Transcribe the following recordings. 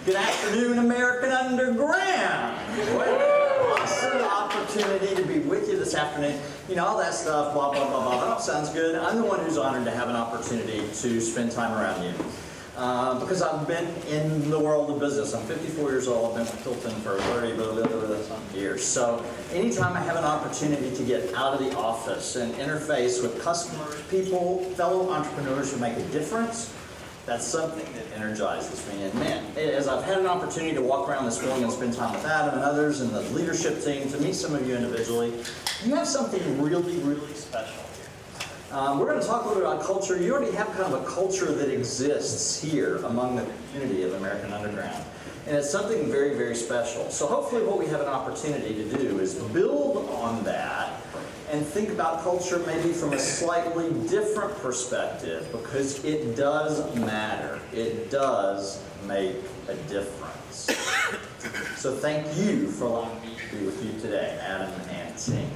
Good afternoon, American Underground. What an awesome opportunity to be with you this afternoon. You know, all that stuff, blah, blah, blah, blah, that all sounds good. I'm the one who's honored to have an opportunity to spend time around you. Because I've been in the world of business. I'm 54 years old. I've been with Hilton for 30 years. So anytime I have an opportunity to get out of the office and interface with customers, people, fellow entrepreneurs who make a difference, that's something that energizes me. And man, as I've had an opportunity to walk around this building and spend time with Adam and others and the leadership team, to meet some of you individually, you have something really, really special. We're going to talk a little bit about culture. You already have kind of a culture that exists here among the community of American Underground. And it's something very, very special. So hopefully what we have an opportunity to do is build on that and think about culture maybe from a slightly different perspective, because it does matter. It does make a difference. So thank you for allowing me to be with you today, Adam and team.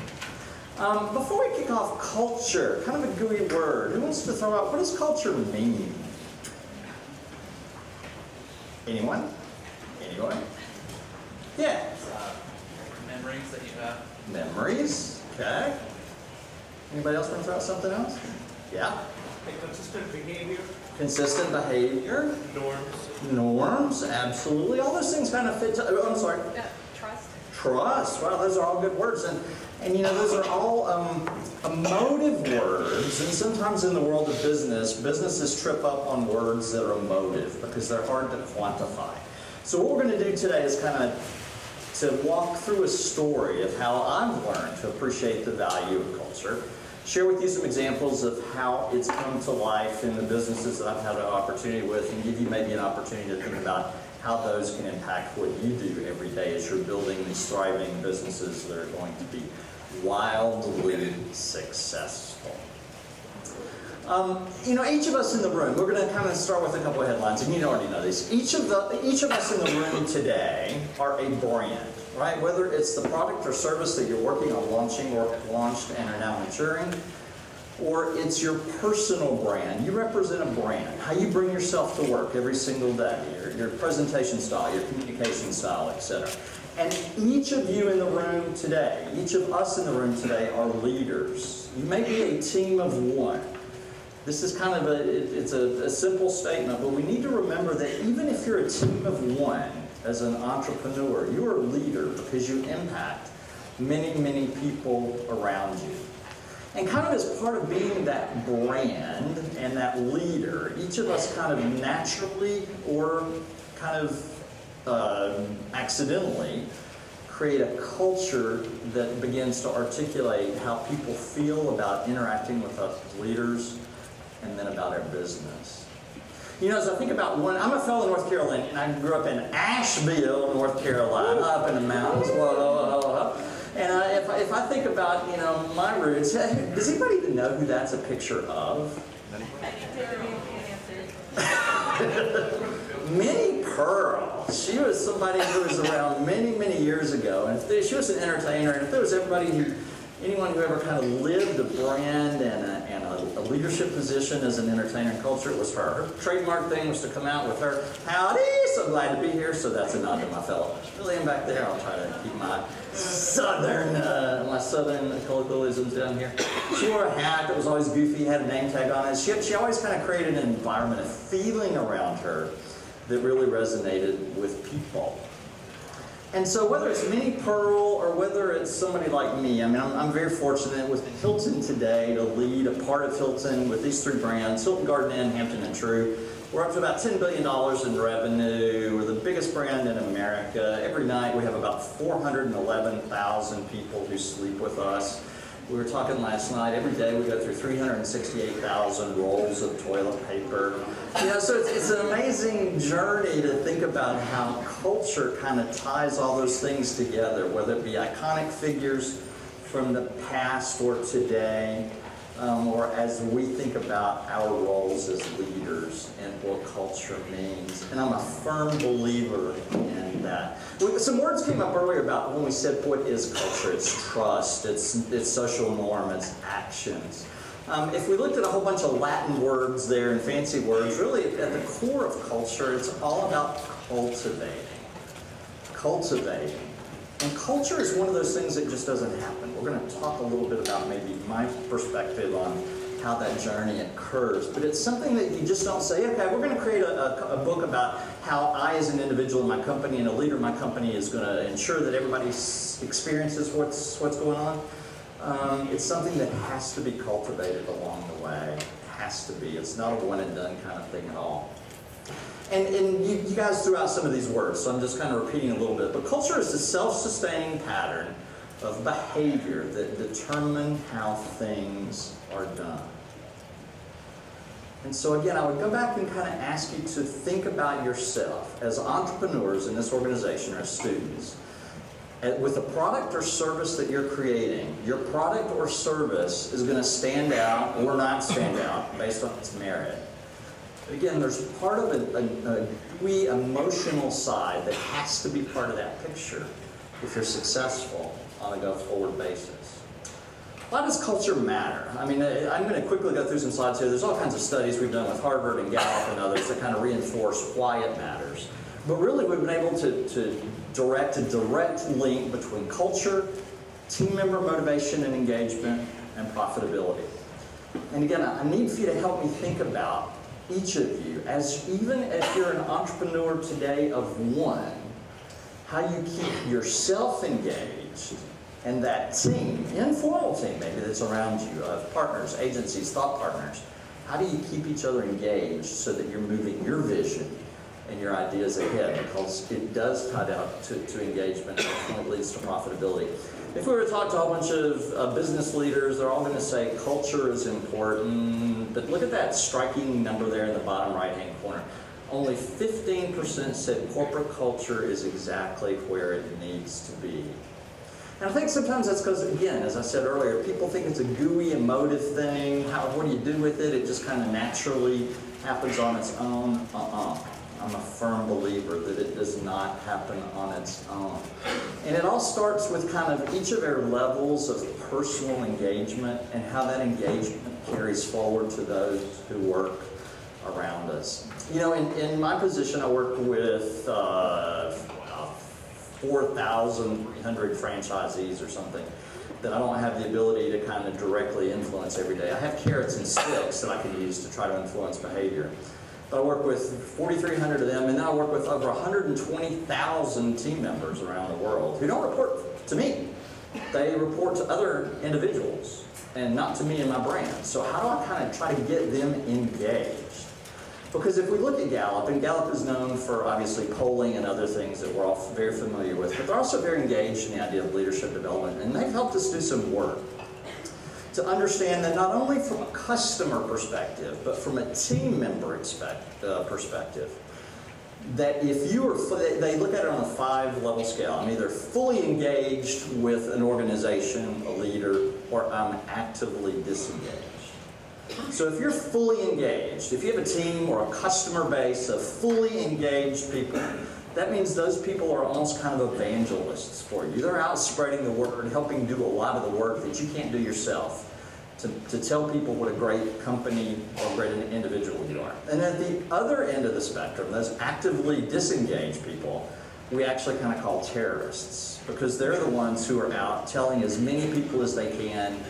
Before we kick off, culture, kind of a gooey word. Who wants to throw out, what does culture mean? Anyone? Anyone? Yeah. Memories that you have. Memories, okay. Anybody else want to throw out something else? Yeah. Consistent behavior. Consistent behavior. Norms. Norms, absolutely. All those things kind of fit to, oh, I'm sorry. Trust. Trust, wow, those are all good words. And you know, those are all emotive words, and sometimes in the world of business, businesses trip up on words that are emotive because they're hard to quantify. So what we're going to do today is kind of to walk through a story of how I've learned to appreciate the value of culture, share with you some examples of how it's come to life in the businesses that I've had an opportunity with, and give you maybe an opportunity to think about how those can impact what you do every day as you're building these thriving businesses that are going to be wildly successful. You know, each of us in the room, we're going to kind of start with a couple of headlines, and you already know these. Each of us in the room today are a brand, right? Whether it's the product or service that you're working on launching or have launched and are now maturing, or it's your personal brand. You represent a brand. How you bring yourself to work every single day, your presentation style, your communication style, etc. And each of you in the room today, each of us in the room today are leaders. You may be a team of one. This is kind of it's a simple statement, but we need to remember that even if you're a team of one as an entrepreneur, you're a leader because you impact many, many people around you. And kind of as part of being that brand and that leader, each of us kind of naturally or kind of accidentally create a culture that begins to articulate how people feel about interacting with us as leaders and then about our business. You know, as I think about I'm a fellow North Carolina, and I grew up in Asheville, North Carolina, up in the mountains. Whoa. And if I think about, you know, my roots, does anybody even know who that's a picture of? Minnie Pearl. She was somebody who was around many, many years ago, and she was an entertainer. And if there was anyone who ever kind of lived a brand and a leadership position as an entertainer in culture, it was her. Her trademark thing was to come out with her, "Howdy, so glad to be here." So that's a nod to my fellow William back there. I'll try to keep my southern colloquialisms down here. She wore a hat that was always goofy, had a name tag on it. She always kind of created an environment, a feeling around her that really resonated with people. And so whether it's Minnie Pearl or whether it's somebody like me, I mean, I'm very fortunate with Hilton today to lead a part of Hilton with these three brands, Hilton Garden Inn, Hampton, and True. We're up to about $10 billion in revenue. We're the biggest brand in America. Every night we have about 411,000 people who sleep with us. We were talking last night, every day we go through 368,000 rolls of toilet paper. You know, so it's an amazing journey to think about how culture kind of ties all those things together, whether it be iconic figures from the past or today, or as we think about our roles as leaders and what culture means. And I'm a firm believer in that. Some words came up earlier about when we said what is culture. It's trust, it's social norm, it's actions. If we looked at a whole bunch of Latin words there and fancy words, really at the core of culture, it's all about cultivating. Cultivating. And culture is one of those things that just doesn't happen. We're going to talk a little bit about maybe my perspective on how that journey occurs. But it's something that you just don't say, okay, we're going to create a book about how I as an individual in my company and a leader in my company is going to ensure that everybody experiences what's going on. It's something that has to be cultivated along the way. It has to be. It's not a one and done kind of thing at all. And you guys threw out some of these words, so I'm just kind of repeating a little bit. But culture is a self-sustaining pattern of behavior that determine how things are done. And so again, I would go back and kind of ask you to think about yourself as entrepreneurs in this organization or as students. With the product or service that you're creating, your product or service is going to stand out or not stand out based on its merit. Again, there's part of a gooey emotional side that has to be part of that picture if you're successful on a go-forward basis. Why does culture matter? I mean, I'm going to quickly go through some slides here. There's all kinds of studies we've done with Harvard and Gallup and others that kind of reinforce why it matters. But really, we've been able to direct a direct link between culture, team member motivation and engagement, and profitability. And again, I need for you to help me think about each of you, as even if you're an entrepreneur today of one, how you keep yourself engaged and that team, informal team maybe that's around you, of partners, agencies, thought partners, how do you keep each other engaged so that you're moving your vision and your ideas ahead? Because it does tie down to engagement and ultimately leads to profitability. If we were to talk to a whole bunch of business leaders, they're all going to say culture is important, but look at that striking number there in the bottom right-hand corner. Only 15% said corporate culture is exactly where it needs to be. And I think sometimes that's because, again, as I said earlier, people think it's a gooey, emotive thing. What do you do with it? It just kind of naturally happens on its own. I'm a firm believer that it does not happen on its own. And it all starts with kind of each of our levels of personal engagement and how that engagement carries forward to those who work around us. You know, in my position, I work with 4,300 franchisees or something that I don't have the ability to kind of directly influence every day. I have carrots and sticks that I can use to try to influence behavior. But I work with 4,300 of them, and then I work with over 120,000 team members around the world who don't report to me. They report to other individuals and not to me and my brand. So how do I kind of try to get them engaged? Because if we look at Gallup, and Gallup is known for obviously polling and other things that we're all very familiar with, but they're also very engaged in the idea of leadership development, and they've helped us do some work to understand that not only from a customer perspective, but from a team member perspective, that if you are, they look at it on a 5-level scale. I'm either fully engaged with an organization, a leader, or I'm actively disengaged. So if you're fully engaged, if you have a team or a customer base of fully engaged people, that means those people are almost kind of evangelists for you. They're out spreading the word, helping do a lot of the work that you can't do yourself, to tell people what a great company or great individual you are. And at the other end of the spectrum, those actively disengaged people, we actually kind of call terrorists, because they're the ones who are out telling as many people as they can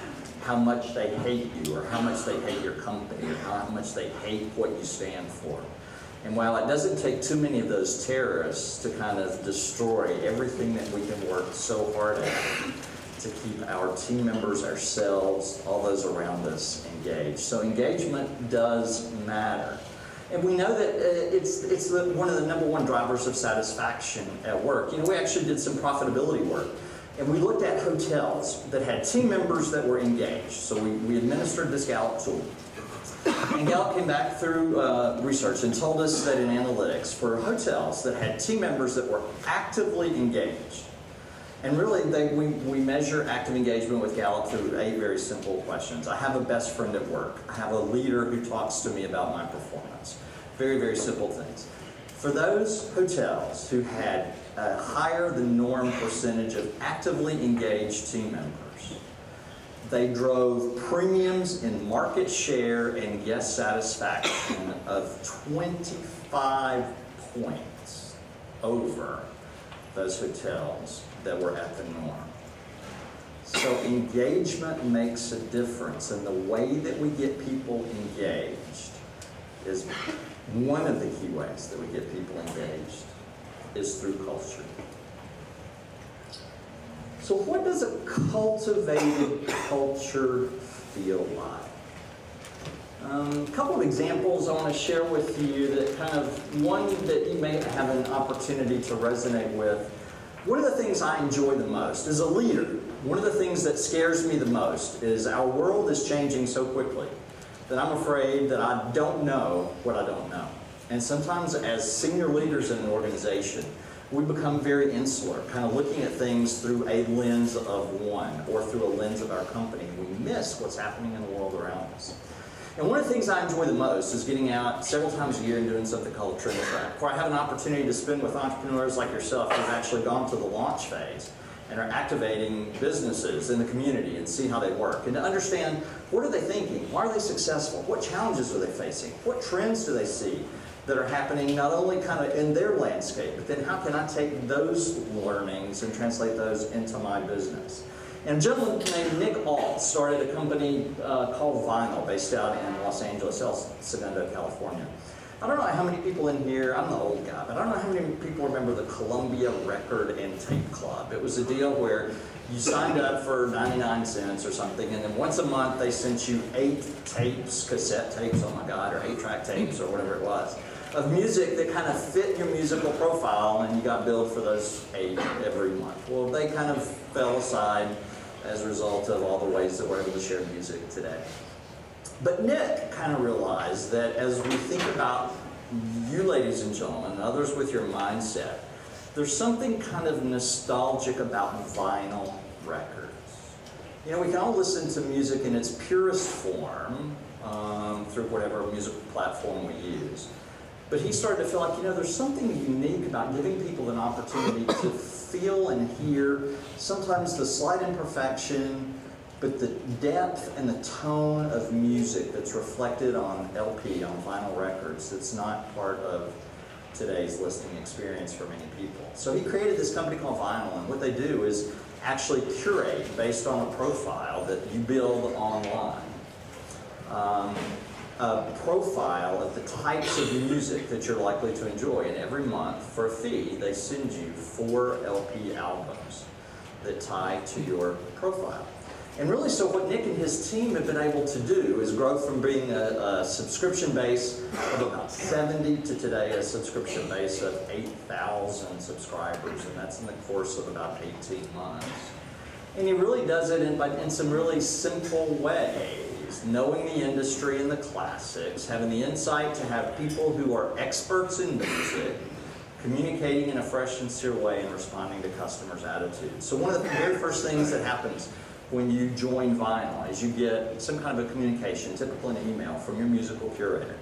how much they hate you, or how much they hate your company, or how much they hate what you stand for. And while it doesn't take too many of those terrorists to kind of destroy everything that we can work so hard at to keep our team members, ourselves, all those around us engaged. So engagement does matter. And we know that it's one of the #1 drivers of satisfaction at work. You know, we actually did some profitability work. And we looked at hotels that had team members that were engaged. So we administered this Gallup tool. And Gallup came back through research and told us that in analytics, for hotels that had team members that were actively engaged, and really we measure active engagement with Gallup through 8 very simple questions. I have a best friend at work. I have a leader who talks to me about my performance. Very, very simple things. For those hotels who had a higher than norm percentage of actively engaged team members, they drove premiums in market share and guest satisfaction of 25 points over those hotels that were at the norm. So engagement makes a difference, and the way that we get people engaged is one of the key ways that we get people engaged is through culture. So what does a cultivated culture feel like? A couple of examples I want to share with you that kind of, one that you may have an opportunity to resonate with. One of the things I enjoy the most as a leader, one of the things that scares me the most is our world is changing so quickly that I'm afraid that I don't know what I don't know. And sometimes as senior leaders in an organization, we become very insular, kind of looking at things through a lens of one or through a lens of our company. We miss what's happening in the world around us. And one of the things I enjoy the most is getting out several times a year and doing something called Trend Track, where I have an opportunity to spend with entrepreneurs like yourself who've actually gone to the launch phase and are activating businesses in the community and see how they work, and to understand what are they thinking, why are they successful, what challenges are they facing, what trends do they see that are happening not only kind of in their landscape, but then how can I take those learnings and translate those into my business. And a gentleman named Nick Alt started a company called Vinyl, based out in Los Angeles, El Segundo, California. I don't know how many people in here, I'm the old guy, but I don't know how many people remember the Columbia Record and Tape Club. It was a deal where you signed up for 99 cents or something, and then once a month they sent you 8 tapes, cassette tapes, oh my God, or 8-track tapes or whatever it was, of music that kind of fit your musical profile, and you got billed for those 8 every month. Well, they kind of fell aside as a result of all the ways that we're able to share music today. But Nick kind of realized that as we think about you ladies and gentlemen, and others with your mindset, there's something kind of nostalgic about vinyl records. You know, we can all listen to music in its purest form through whatever musical platform we use. But he started to feel like, you know, there's something unique about giving people an opportunity to feel and hear sometimes the slight imperfection, but the depth and the tone of music that's reflected on LP, on vinyl records, that's not part of today's listening experience for many people. So he created this company called Vinyl, and what they do is actually curate based on a profile that you build online. A profile of the types of music that you're likely to enjoy, and every month for a fee they send you 4 LP albums that tie to your profile. And really, so what Nick and his team have been able to do is grow from being a subscription base of about 70 to today a subscription base of 8,000 subscribers, and that's in the course of about 18 months. And he really does it in some really simple ways, knowing the industry and the classics, having the insight to have people who are experts in music, communicating in a fresh, sincere way, and responding to customers' attitudes. So one of the very first things that happens when you join Vinyl is you get some kind of a communication, typically an email, from your musical curator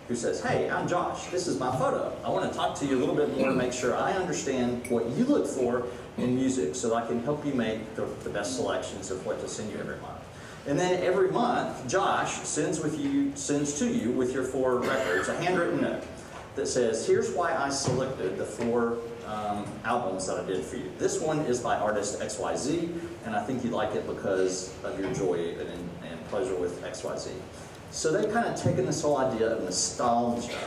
who says, hey, I'm Josh, this is my photo. I want to talk to you a little bit more and make sure I understand what you look for in music so that I can help you make the best selections of what to send you every month. And then every month, Josh sends to you with your 4 records a handwritten note that says, here's why I selected the 4 albums that I did for you. This one is by artist XYZ, and I think you like it because of your joy and pleasure with XYZ. So they've kind of taken this whole idea of nostalgia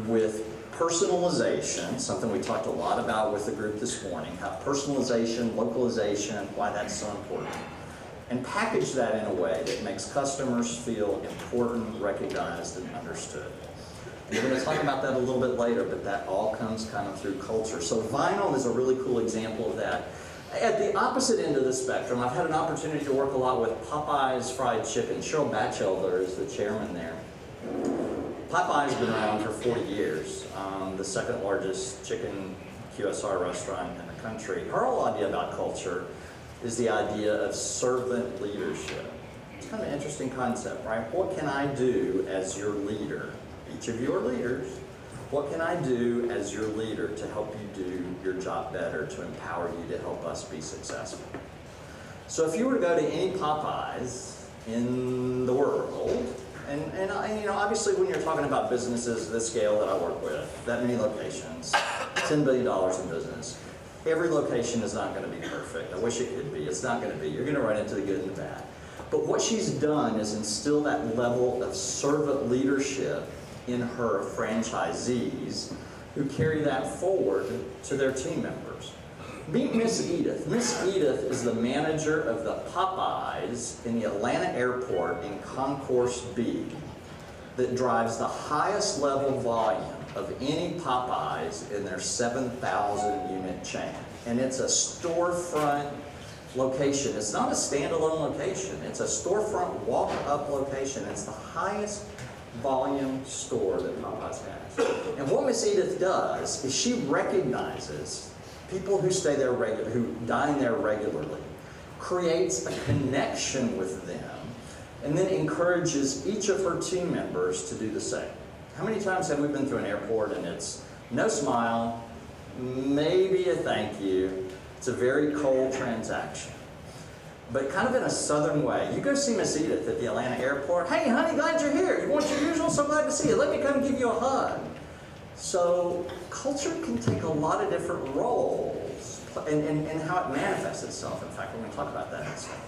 with personalization, something we talked a lot about with the group this morning, how personalization, localization, why that's so important, and package that in a way that makes customers feel important, recognized, and understood. We're going to talk about that a little bit later, but that all comes kind of through culture. So Vinyl is a really cool example of that. At the opposite end of the spectrum, I've had an opportunity to work a lot with Popeye's Fried Chicken. Cheryl Batchelder is the chairman there. Popeye's been around for 40 years, the 2nd largest chicken QSR restaurant in the country. Her whole idea about culture is the idea of servant leadership. It's kind of an interesting concept, right? What can I do as your leader? Each of you are leaders. What can I do as your leader to help you do your job better, to empower you to help us be successful? So if you were to go to any Popeyes in the world, and you know, obviously when you're talking about businesses this scale that I work with, that many locations, $10 billion in business. Every location is not going to be perfect. I wish it could be. It's not going to be. You're going to run into the good and the bad. But what she's done is instill that level of servant leadership in her franchisees who carry that forward to their team members. Meet Miss Edith. Miss Edith is the manager of the Popeyes in the Atlanta airport in Concourse B that drives the highest level volume of any Popeyes in their 7,000 unit chain. And it's a storefront location. It's not a standalone location. It's a storefront walk-up location. It's the highest volume store that Popeyes has. And what Miss Edith does is she recognizes people who stay there who dine there regularly, creates a connection with them, and then encourages each of her team members to do the same. How many times have we been through an airport and it's no smile, maybe a thank you, it's a very cold transaction. But kind of in a southern way. You go see Miss Edith at the Atlanta airport. Hey, honey, glad you're here. You want your usual? So glad to see you. Let me come give you a hug. So culture can take a lot of different roles and how it manifests itself. In fact, we're going to talk about that in a second.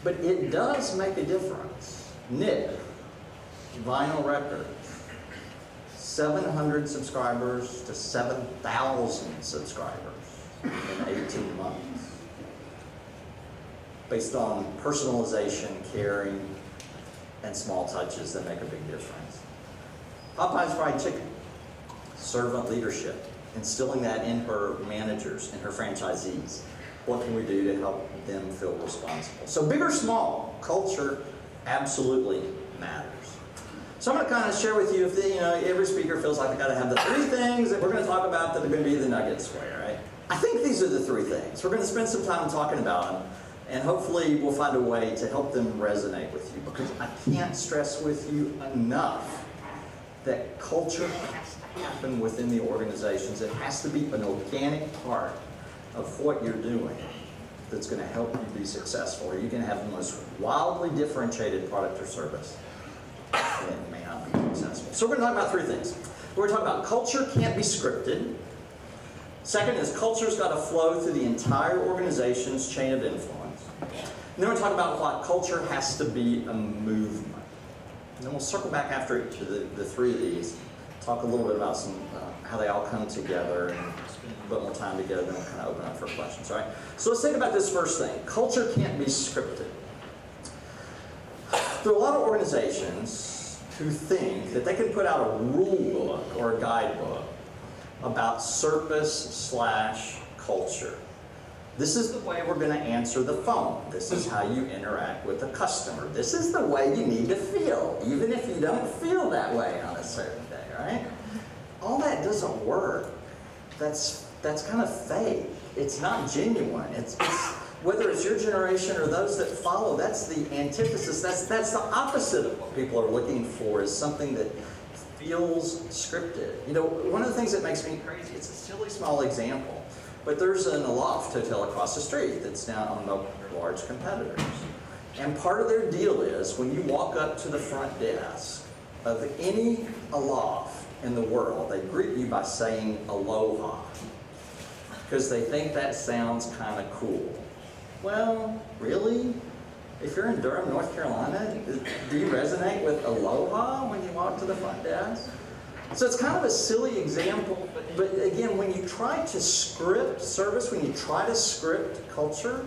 But it does make a difference. Nick, vinyl records, 700 subscribers to 7,000 subscribers in 18 months. Based on personalization, caring, and small touches that make a big difference. Popeye's Fried Chicken, servant leadership, instilling that in her managers and her franchisees. What can we do to help them feel responsible? So big or small, culture absolutely matters. So I'm going to kind of share with you, if every speaker feels like they've got to have the three things that we're going to talk about that are going to be the nuggets for you, right? I think these are the three things. We're going to spend some time talking about them, and hopefully we'll find a way to help them resonate with you, because I can't stress with you enough that culture has to happen within the organizations. It has to be an organic part of what you're doing that's going to help you be successful, or you can have the most wildly differentiated product or service and it may not be successful. So we're going to talk about three things. We're going to talk about culture can't be scripted. Second is culture's got to flow through the entire organization's chain of influence. And then we're going to talk about why culture has to be a movement. And then we'll circle back after each of the three of these, talk a little bit about some how they all come together and spend a bit more time together, then we'll kind of open up for questions, all right? So let's think about this first thing. Culture can't be scripted. There are a lot of organizations who think that they can put out a rule book or a guidebook about service/culture. This is the way we're going to answer the phone. This is how you interact with a customer. This is the way you need to feel, even if you don't feel that way on a certain day, right? All that doesn't work. That's kind of fake. It's not genuine. It's whether it's your generation or those that follow, that's the antithesis. That's the opposite of what people are looking for, is something that feels scripted. You know, one of the things that makes me crazy, it's a silly small example, but there's an Aloft hotel across the street that's now owned by one of their large competitors. And part of their deal is when you walk up to the front desk of any Aloft in the world, they greet you by saying aloha, because they think that sounds kind of cool. Well, really? If you're in Durham, North Carolina, do you resonate with aloha when you walk to the front desk? So it's kind of a silly example, but again, when you try to script service, when you try to script culture,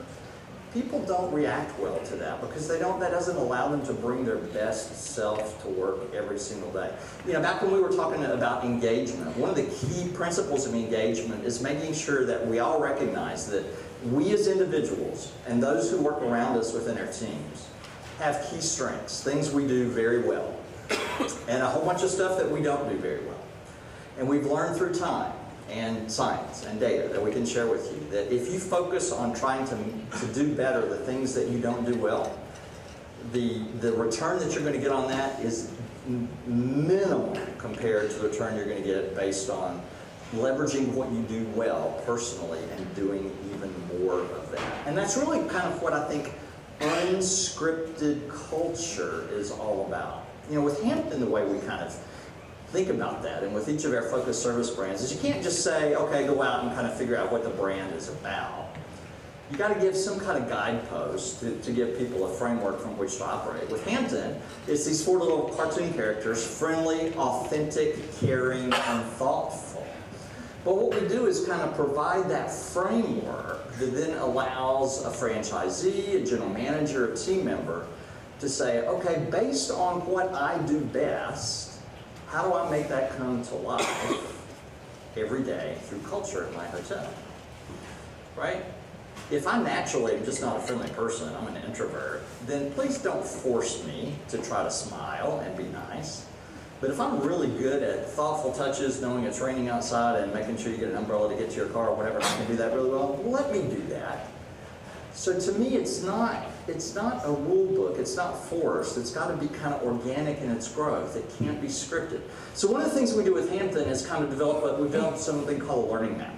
people don't react well to that, because that doesn't allow them to bring their best self to work every single day. You know, back when we were talking about engagement, one of the key principles of engagement is making sure that we all recognize that we as individuals and those who work around us within our teams have key strengths, things we do very well, and a whole bunch of stuff that we don't do very well. And we've learned through time and science and data that we can share with you that if you focus on trying to do better the things that you don't do well, the return that you're going to get on that is minimal compared to the return you're going to get based on leveraging what you do well personally and doing even more of that. And that's really kind of what I think unscripted culture is all about. You know, with Hampton, the way we kind of think about that. And with each of our focused service brands, is you can't just say, okay, go out and kind of figure out what the brand is about. You got to give some kind of guidepost to give people a framework from which to operate. With Hampton, it's these 4 little cartoon characters: friendly, authentic, caring, and thoughtful. But what we do is kind of provide that framework that then allows a franchisee, a general manager, a team member to say, okay, based on what I do best, how do I make that come to life every day through culture at my hotel, right? If I naturally am just not a friendly person, I'm an introvert, then please don't force me to try to smile and be nice. But if I'm really good at thoughtful touches, knowing it's raining outside and making sure you get an umbrella to get to your car or whatever, I can do that really well, let me do that. So to me, it's not a rule book, it's not forced, it's got to be kind of organic in its growth. It can't be scripted. So one of the things we do with Hampton is kind of we've developed something called a learning map.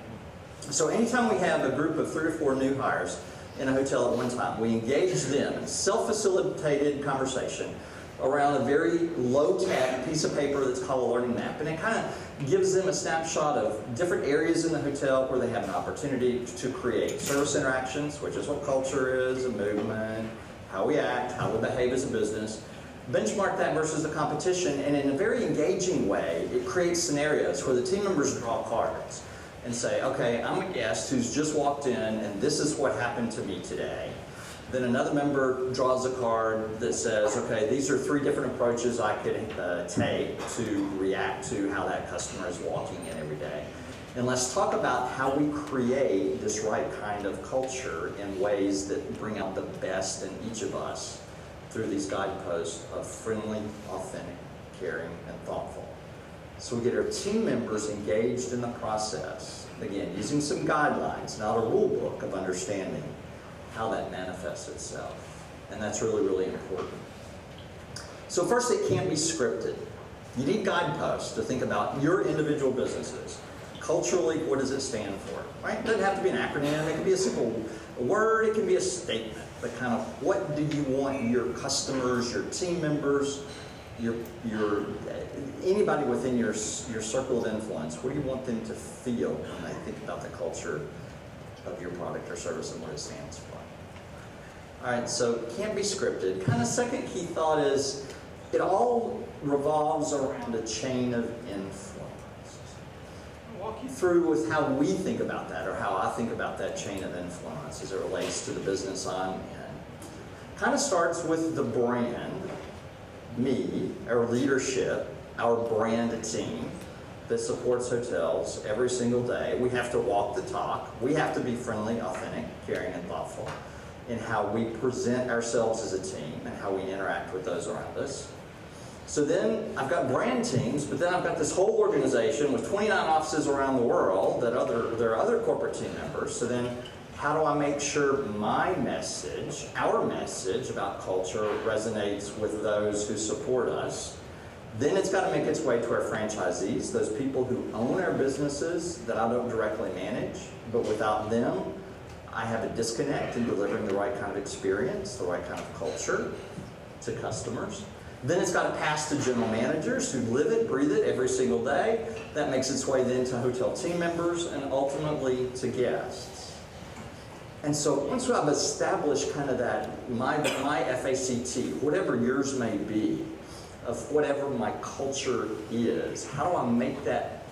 So anytime we have a group of 3 or 4 new hires in a hotel at one time, we engage them in self-facilitated conversation around a very low-tech piece of paper that's called a learning map. And it kind of gives them a snapshot of different areas in the hotel where they have an opportunity to create service interactions, which is what culture is, a movement, how we act, how we behave as a business. Benchmark that versus the competition, and in a very engaging way, it creates scenarios where the team members draw cards and say, okay, I'm a guest who's just walked in and this is what happened to me today. Then another member draws a card that says, okay, these are 3 different approaches I could take to react to how that customer is walking in every day. And let's talk about how we create this right kind of culture in ways that bring out the best in each of us through these guideposts of friendly, authentic, caring, and thoughtful. So we get our team members engaged in the process, again, using some guidelines, not a rule book, of understanding how that manifests itself. And that's really, really important. So first, it can't be scripted. You need guideposts to think about your individual businesses. Culturally, what does it stand for? Right? It doesn't have to be an acronym. It can be a simple word. It can be a statement. But kind of what do you want your customers, your team members, anybody within your circle of influence, what do you want them to feel when they think about the culture of your product or service and what it stands for? All right, so it can't be scripted. Kind of second key thought is it all revolves around a chain of influence. I'll walk you through with how we think about that, or how I think about that chain of influence as it relates to the business I'm in. Kind of starts with the brand, me, our leadership, our brand team that supports hotels every single day. We have to walk the talk. We have to be friendly, authentic, caring, and thoughtful in how we present ourselves as a team and how we interact with those around us. So then I've got brand teams, but then I've got this whole organization with 29 offices around the world that there are other corporate team members. So then how do I make sure my message, our message about culture resonates with those who support us? Then it's got to make its way to our franchisees, those people who own our businesses that I don't directly manage, but without them, I have a disconnect in delivering the right kind of experience, the right kind of culture to customers. Then it's got to pass to general managers who live it, breathe it every single day. That makes its way then to hotel team members and ultimately to guests. And so once I've established kind of that, my FACT, whatever yours may be, of whatever my culture is, how do I make that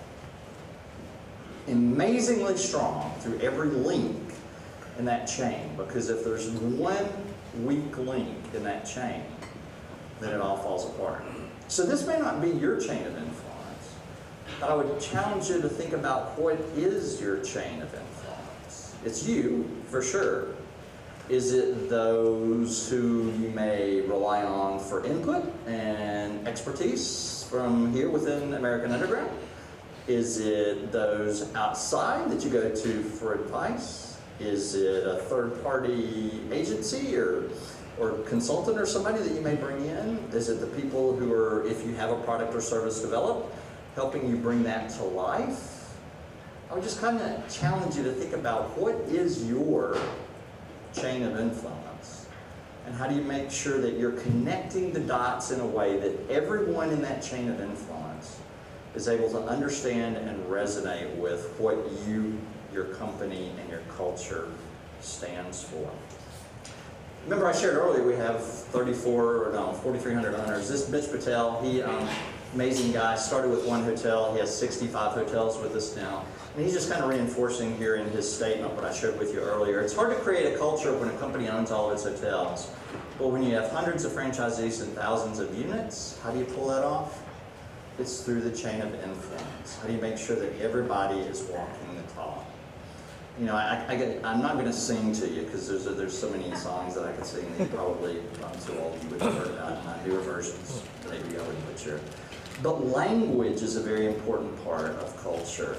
amazingly strong through every link in that chain? Because if there's one weak link in that chain, then it all falls apart. So this may not be your chain of influence, but I would challenge you to think about what is your chain of influence. It's you, for sure. Is it those who you may rely on for input and expertise from here within American Underground? Is it those outside that you go to for advice? Is it a third-party agency or consultant or somebody that you may bring in? Is it the people who are, if you have a product or service developed, helping you bring that to life? I would just kind of challenge you to think about what is your chain of influence, and how do you make sure that you're connecting the dots in a way that everyone in that chain of influence is able to understand and resonate with what your company, and your culture stands for. Remember I shared earlier we have 4,300 owners. This Mitch Patel, he, amazing guy, started with one hotel. He has 65 hotels with us now. And he's just kind of reinforcing here in his statement what I shared with you earlier. It's hard to create a culture when a company owns all of its hotels. But when you have hundreds of franchisees and thousands of units, how do you pull that off? It's through the chain of influence. How do you make sure that everybody is walking the talk? You know, I'm not going to sing to you because there's so many songs that I could sing that you probably, to all of you would have heard about, and newer versions, maybe I would butcher. But language is a very important part of culture,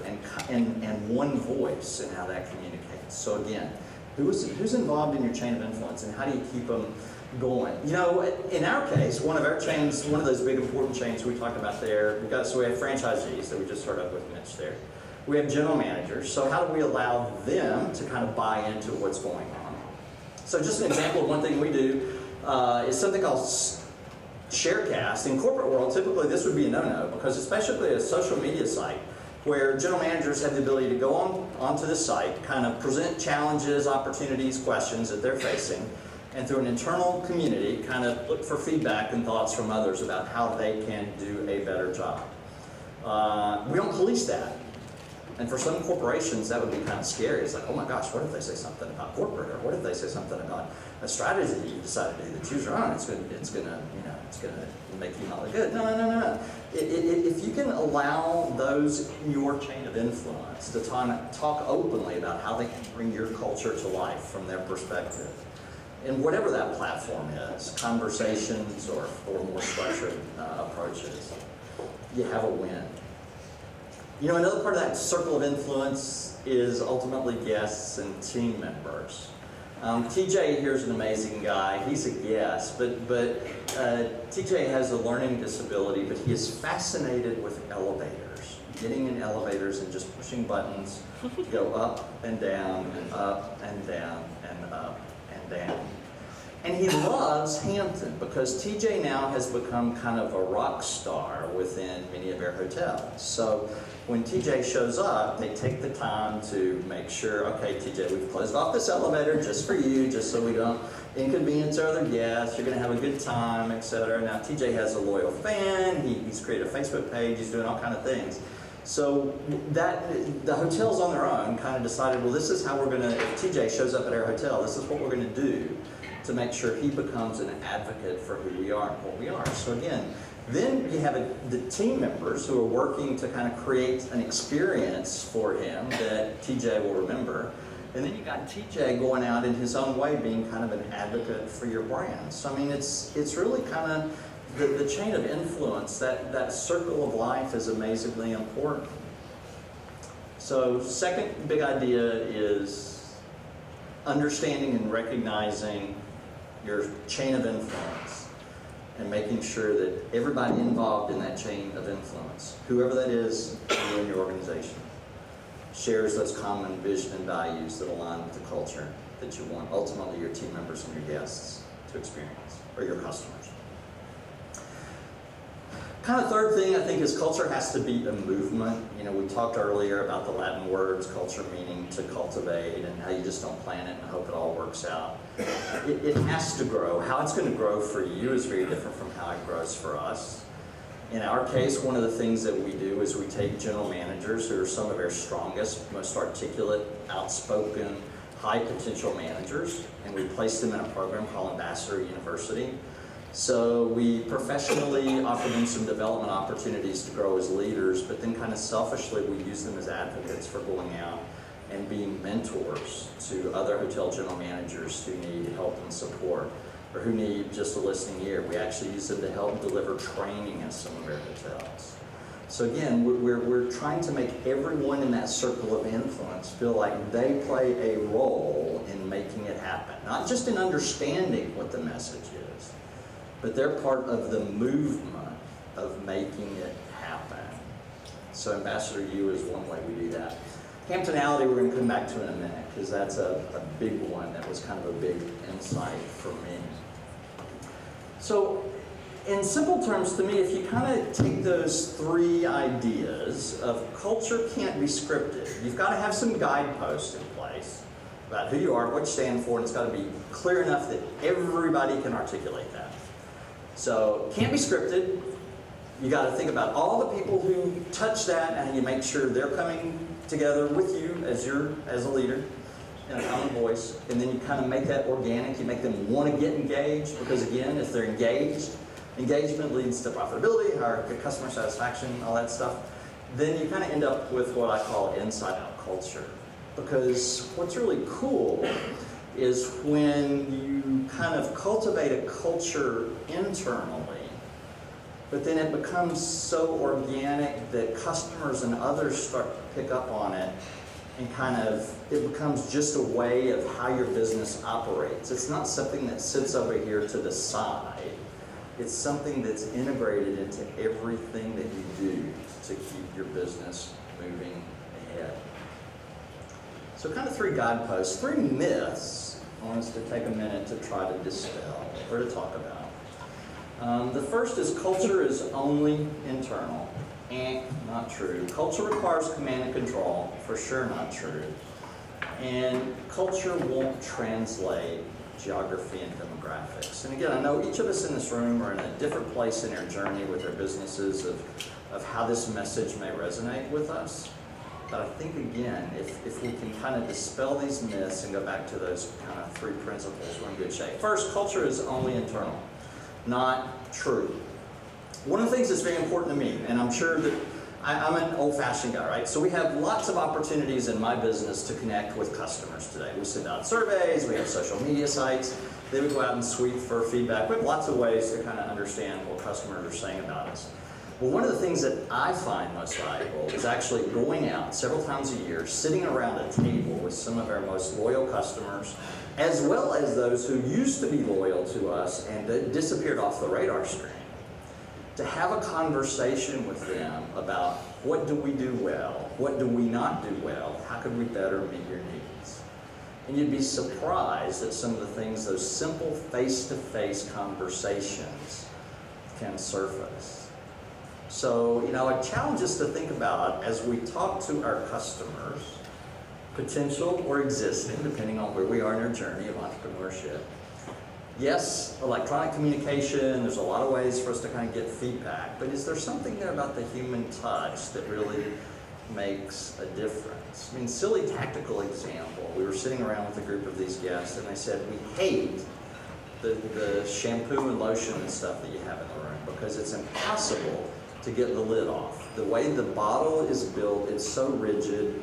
and one voice in how that communicates. So again, who's involved in your chain of influence, and how do you keep them going? You know, in our case, one of our chains, one of those big important chains we talked about there, so we have franchisees that we just started up with Mitch there. We have general managers, so how do we allow them to kind of buy into what's going on? So just an example of one thing we do is something called Sharecast. In corporate world, typically this would be a no-no, because it's basically a social media site where general managers have the ability to go onto the site, kind of present challenges, opportunities, questions that they're facing, and through an internal community, kind of look for feedback and thoughts from others about how they can do a better job. We don't police that. And for some corporations, that would be kind of scary. It's like, oh my gosh, what if they say something about corporate, or what if they say something about a strategy that you decided to do that choose your own? It's gonna make you not look good. No. If you can allow those in your chain of influence to talk openly about how they can bring your culture to life from their perspective, and whatever that platform is, conversations or more structured approaches, you have a win. You know, another part of that circle of influence is ultimately guests and team members. TJ here's an amazing guy. He's a guest, but TJ has a learning disability, but he is fascinated with elevators, getting in elevators and just pushing buttons to go up and down and up and down and up and down. And he loves Hampton because TJ now has become kind of a rock star within many of our hotels. So when TJ shows up, they take the time to make sure, okay, TJ, we've closed off this elevator just for you, just so we don't inconvenience our other guests. You're going to have a good time, etc. Now, TJ has a loyal fan. He's created a Facebook page. He's doing all kinds of things. So the hotels on their own kind of decided, well, this is how we're going to, if TJ shows up at our hotel, this is what we're going to do to make sure he becomes an advocate for who we are and what we are. So again, then you have the team members who are working to kind of create an experience for him that TJ will remember. And then you got TJ going out in his own way being kind of an advocate for your brand. So I mean, it's really kind of the chain of influence, that circle of life is amazingly important. So second big idea is understanding and recognizing your chain of influence and making sure that everybody involved in that chain of influence, whoever that is in your organization, shares those common vision and values that align with the culture that you want ultimately your team members and your guests to experience, or your customers. Kind of third thing I think is culture has to be a movement. You know, we talked earlier about the Latin words, culture meaning to cultivate, and how you just don't plan it and hope it all works out. It has to grow. How it's going to grow for you is very different from how it grows for us. In our case, one of the things that we do is we take general managers who are some of our strongest, most articulate, outspoken, high potential managers, and we place them in a program called Ambassador University. So we professionally offer them some development opportunities to grow as leaders, but then kind of selfishly we use them as advocates for going out and being mentors to other hotel general managers who need help and support, or who need just a listening ear. We actually use them to help deliver training at some of our hotels. So again, we're trying to make everyone in that circle of influence feel like they play a role in making it happen. Not just in understanding what the message is, but they're part of the movement of making it happen. So Ambassador U is one way we do that. Hamptonality we're going to come back to in a minute, because that's a big one. That was kind of a big insight for me. So in simple terms, to me, if you kind of take those three ideas of culture can't be scripted, you've got to have some guideposts in place about who you are, what you stand for, and it's got to be clear enough that everybody can articulate that. So, can't be scripted. You got to think about all the people who touch that, and you make sure they're coming together with you as a leader in a common voice, and then you kind of make that organic. You make them want to get engaged, because again, if they're engaged, engagement leads to profitability, higher customer satisfaction, all that stuff. Then you kind of end up with what I call inside-out culture. Because what's really cool is when you kind of cultivate a culture internally, but then it becomes so organic that customers and others start to pick up on it, and kind of, it becomes just a way of how your business operates. It's not something that sits over here to the side. It's something that's integrated into everything that you do to keep your business moving ahead. So kind of three guideposts, three myths I want us to take a minute to try to dispel or to talk about. The first is culture is only internal. Not true. Culture requires command and control, for sure not true. And culture won't translate geography and demographics. And again, I know each of us in this room are in a different place in our journey with our businesses of how this message may resonate with us. But I think, again, if we can kind of dispel these myths and go back to those kind of three principles, we're in good shape. First, culture is only internal. Not true. One of the things that's very important to me, and I'm sure that I'm an old-fashioned guy, right? So we have lots of opportunities in my business to connect with customers today. We send out surveys, we have social media sites, then we go out and sweep for feedback. We have lots of ways to kind of understand what customers are saying about us. Well, one of the things that I find most valuable is actually going out several times a year, sitting around a table with some of our most loyal customers, as well as those who used to be loyal to us and disappeared off the radar screen, to have a conversation with them about what do we do well, what do we not do well, how could we better meet your needs. And you'd be surprised at some of the things those simple face-to-face conversations can surface. So, I challenge us to think about, as we talk to our customers, potential or existing, depending on where we are in our journey of entrepreneurship. Yes, electronic communication, there's a lot of ways for us to kind of get feedback, but is there something there about the human touch that really makes a difference? I mean, silly tactical example, we were sitting around with a group of these guests and they said, we hate the shampoo and lotion and stuff that you have in the room because it's impossible to get the lid off. The way the bottle is built, it's so rigid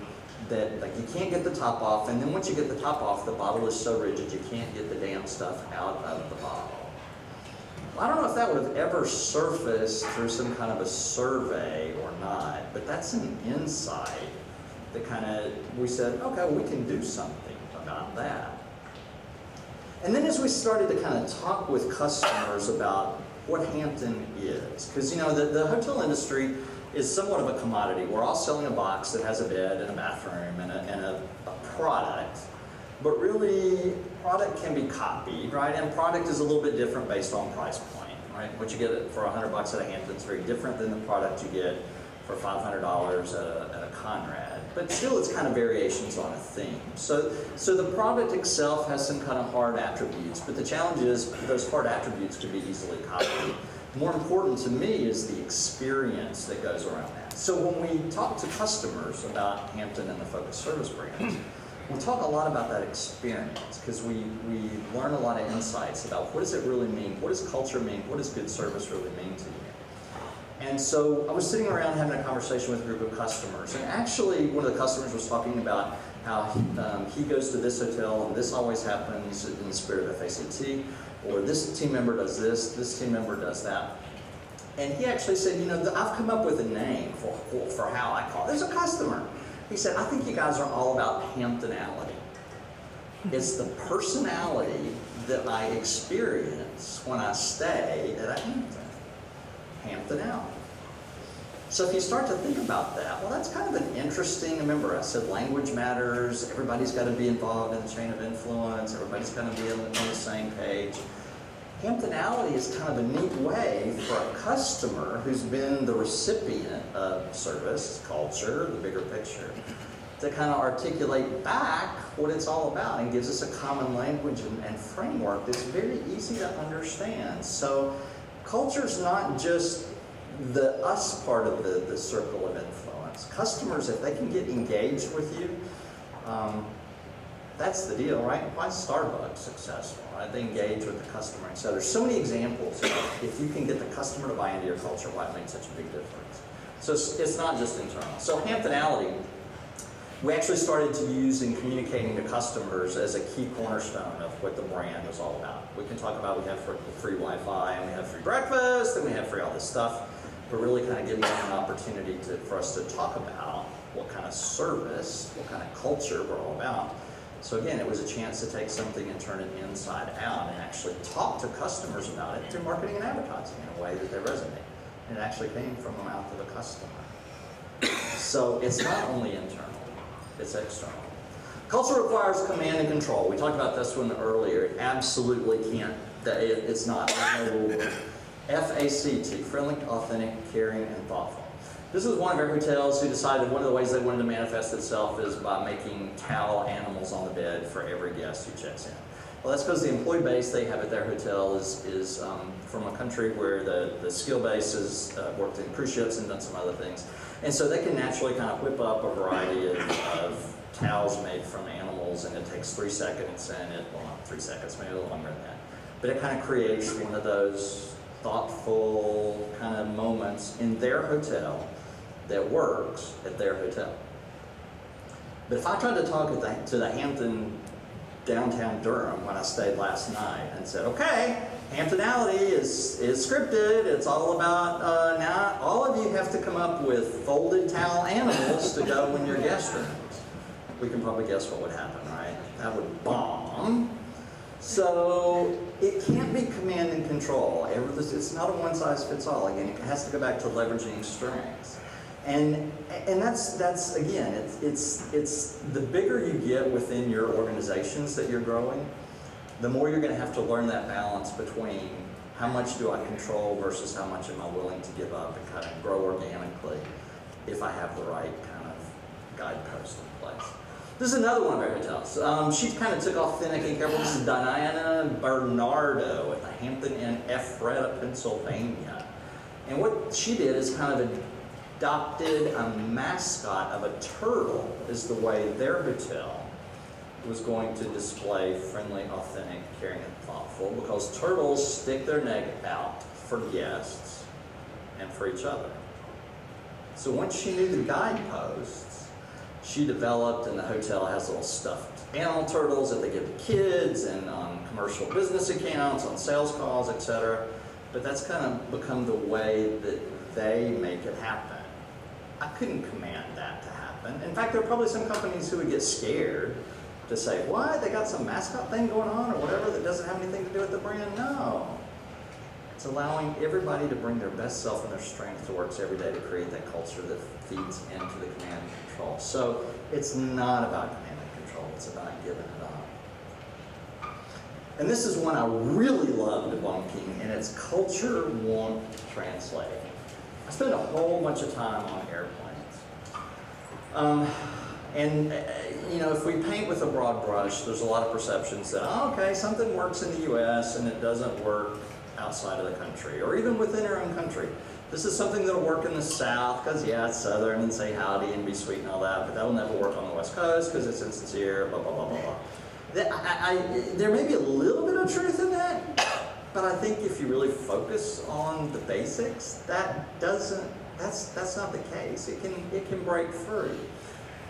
that you can't get the top off, and then once you get the top off, the bottle is so rigid you can't get the damn stuff out of the bottle. Well, I don't know if that would have ever surfaced through some kind of a survey or not, but that's an insight that kind of, we said, okay, well, we can do something about that. And then as we started to kind of talk with customers about what Hampton is, because the hotel industry is somewhat of a commodity. We're all selling a box that has a bed and a bathroom and a product, but really product can be copied, right? And product is a little bit different based on price point, right? What you get for $100 at a Hampton is very different than the product you get for $500 at a Conrad. But still, it's kind of variations on a theme. So the product itself has some kind of hard attributes, but the challenge is those hard attributes could be easily copied. More important to me is the experience that goes around that. So when we talk to customers about Hampton and the Focus Service brands, we talk a lot about that experience because we learn a lot of insights about what does it really mean, what does culture mean, what does good service really mean to you. And so I was sitting around having a conversation with a group of customers, and actually one of the customers was talking about how he goes to this hotel and this always happens in the spirit of FACT, or this team member does this team member does that. And he actually said, I've come up with a name for how I call it. There's a customer. He said, I think you guys are all about Hamptonality. It's the personality that I experience when I stay at a Hampton. Hamptonality. So if you start to think about that, well, that's kind of an interesting, remember I said language matters, everybody's got to be involved in the chain of influence, everybody's got to be on the same page. Hamptonality is kind of a neat way for a customer who's been the recipient of service, culture, the bigger picture, to kind of articulate back what it's all about and gives us a common language and framework that's very easy to understand. So culture's not just the us part of the circle of influence. Customers, if they can get engaged with you, that's the deal, right? Why is Starbucks successful, right? They engage with the customer. And so there's so many examples of if you can get the customer to buy into your culture, why it makes such a big difference. So it's not just internal. So Hamptonality, we actually started to use in communicating to customers as a key cornerstone of what the brand is all about. We can talk about we have free Wi-Fi, and we have free breakfast, and we have free all this stuff, but really kind of giving them an opportunity for us to talk about what kind of service, what kind of culture we're all about. So again, it was a chance to take something and turn it inside out and actually talk to customers about it through marketing and advertising in a way that they resonate. And it actually came from the mouth of a customer. So it's not only internal, it's external. Culture requires command and control. We talked about this one earlier. It absolutely can't. It's not. There's no rule. FACT, friendly, authentic, caring, and thoughtful. This was one of our hotels who decided one of the ways they wanted to manifest itself is by making towel animals on the bed for every guest who checks in. Well, that's because the employee base they have at their hotel is from a country where the skill base has worked in cruise ships and done some other things. And so they can naturally kind of whip up a variety of towels made from animals, and it takes 3 seconds, and well, not 3 seconds, maybe a little longer than that. But it kind of creates one of those thoughtful kind of moments in their hotel that works at their hotel. But if I tried to talk to the Hampton downtown Durham when I stayed last night and said, okay, Hamptonality is scripted, it's all about, now all of you have to come up with folded towel animals to go in your guest rooms. We can probably guess what would happen, right? That would bomb. So it can't be command and control. It's not a one-size-fits-all. Again, it has to go back to leveraging strengths. And that's again, it's the bigger you get within your organizations that you're growing, the more you're going to have to learn that balance between how much do I control versus how much am I willing to give up and kind of grow organically if I have the right kind of guidepost in place. This is another one of our hotels. She kind of took authentic and careful. This is Diana Bernardo at the Hampton Inn, Ephrata, Pennsylvania. And what she did is kind of adopted a mascot of a turtle is the way their hotel was going to display friendly, authentic, caring, and thoughtful, because turtles stick their neck out for guests and for each other. So once she knew the guideposts, she developed, and the hotel has little stuffed animal turtles that they give to kids and on commercial business accounts, on sales calls, etc. But that's kind of become the way that they make it happen. I couldn't command that to happen. In fact, there are probably some companies who would get scared to say, what, they got some mascot thing going on or whatever that doesn't have anything to do with the brand? No. It's allowing everybody to bring their best self and their strength to work every day to create that culture that feeds into the command and control. So it's not about command and control, it's about giving it up. And this is one I really love debunking, and it's culture won't translate. I spend a whole bunch of time on airplanes. You know, if we paint with a broad brush, there's a lot of perceptions that, oh, okay, something works in the U.S. and it doesn't work outside of the country, or even within our own country. This is something that'll work in the South, because yeah, it's Southern, and say howdy and be sweet and all that, but that'll never work on the West Coast because it's insincere, blah, blah, blah, blah, blah. There may be a little bit of truth in that, but I think if you really focus on the basics, that's not the case. It can break free.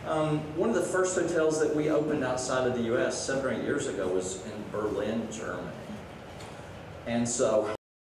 One of the first hotels that we opened outside of the U.S. 7 or 8 years ago was in Berlin, Germany. And so